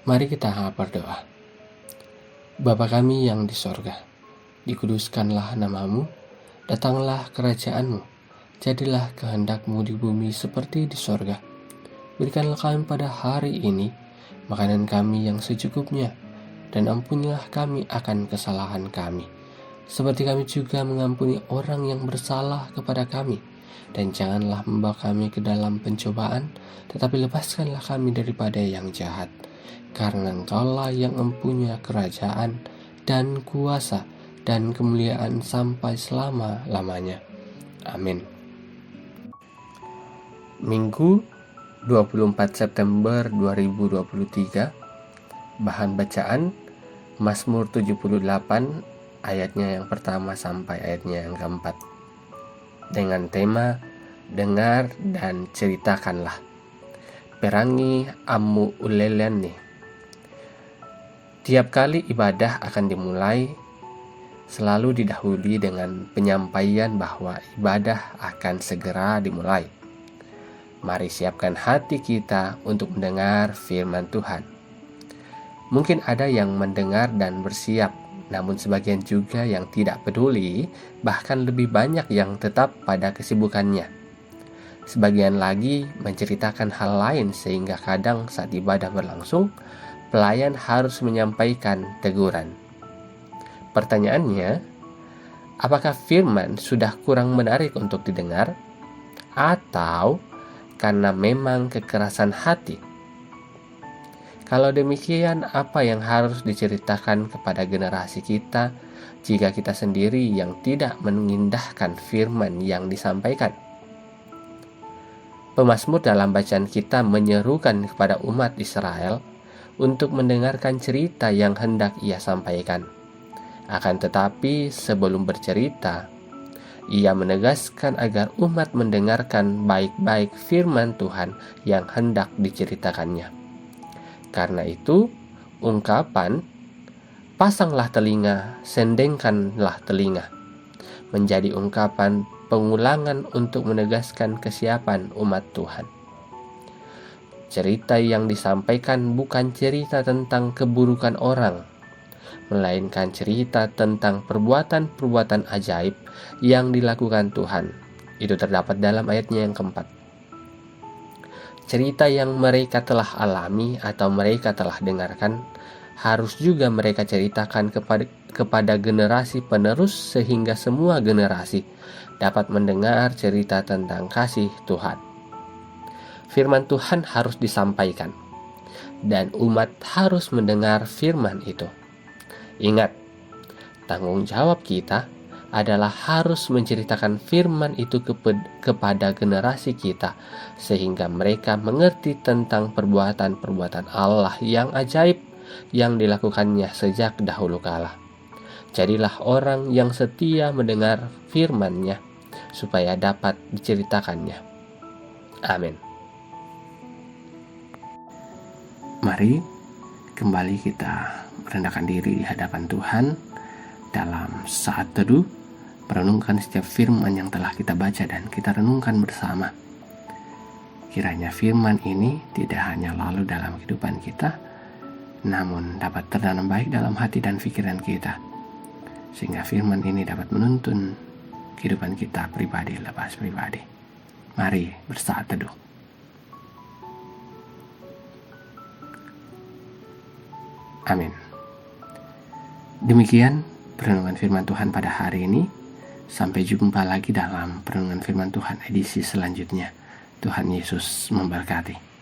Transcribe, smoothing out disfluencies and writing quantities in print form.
Mari kita berdoa. Bapa kami yang di sorga, dikuduskanlah namamu, datanglah kerajaanmu, jadilah kehendak-mu di bumi seperti di sorga. Berikanlah kami pada hari ini makanan kami yang secukupnya, dan ampunilah kami akan kesalahan kami, seperti kami juga mengampuni orang yang bersalah kepada kami. Dan janganlah membawa kami ke dalam pencobaan, tetapi lepaskanlah kami daripada yang jahat. Karena Engkaulah yang mempunyai kerajaan dan kuasa dan kemuliaan sampai selama-lamanya. Amin. Minggu 24 September 2023. Bahan bacaan Mazmur 78 ayatnya yang pertama sampai ayatnya yang keempat, dengan tema dengar dan ceritakanlah. Perangi amu uleleni. Tiap kali ibadah akan dimulai, selalu didahului dengan penyampaian bahwa ibadah akan segera dimulai. Mari siapkan hati kita untuk mendengar firman Tuhan. Mungkin ada yang mendengar dan bersiap, namun sebagian juga yang tidak peduli, bahkan lebih banyak yang tetap pada kesibukannya. Sebagian lagi menceritakan hal lain sehingga kadang saat ibadah berlangsung, pelayan harus menyampaikan teguran. Pertanyaannya, apakah firman sudah kurang menarik untuk didengar? Atau karena memang kekerasan hati? Kalau demikian, apa yang harus diceritakan kepada generasi kita jika kita sendiri yang tidak mengindahkan firman yang disampaikan? Pemazmur dalam bacaan kita menyerukan kepada umat Israel untuk mendengarkan cerita yang hendak ia sampaikan. Akan tetapi sebelum bercerita, ia menegaskan agar umat mendengarkan baik-baik firman Tuhan yang hendak diceritakannya. Karena itu, ungkapan pasanglah telinga, sendengkanlah telinga, menjadi ungkapan pengulangan untuk menegaskan kesiapan umat Tuhan. Cerita yang disampaikan bukan cerita tentang keburukan orang, melainkan cerita tentang perbuatan-perbuatan ajaib yang dilakukan Tuhan. Itu terdapat dalam ayatnya yang keempat. Cerita yang mereka telah alami atau mereka telah dengarkan harus juga mereka ceritakan kepada generasi penerus sehingga semua generasi dapat mendengar cerita tentang kasih Tuhan. Firman Tuhan harus disampaikan, dan umat harus mendengar firman itu. Ingat, tanggung jawab kita adalah harus menceritakan firman itu kepada generasi kita, sehingga mereka mengerti tentang perbuatan-perbuatan Allah yang ajaib yang dilakukannya sejak dahulu kala. Jadilah orang yang setia mendengar firman-Nya, supaya dapat diceritakannya. Amin. Mari kembali kita merendahkan diri di hadapan Tuhan dalam saat teduh, merenungkan setiap firman yang telah kita baca dan kita renungkan bersama. Kiranya firman ini tidak hanya lalu dalam kehidupan kita, namun dapat tertanam baik dalam hati dan pikiran kita, sehingga firman ini dapat menuntun kehidupan kita pribadi lepas pribadi. Mari bersaat teduh. Amin. Demikian perenungan firman Tuhan pada hari ini. Sampai jumpa lagi dalam perenungan firman Tuhan edisi selanjutnya. Tuhan Yesus memberkati.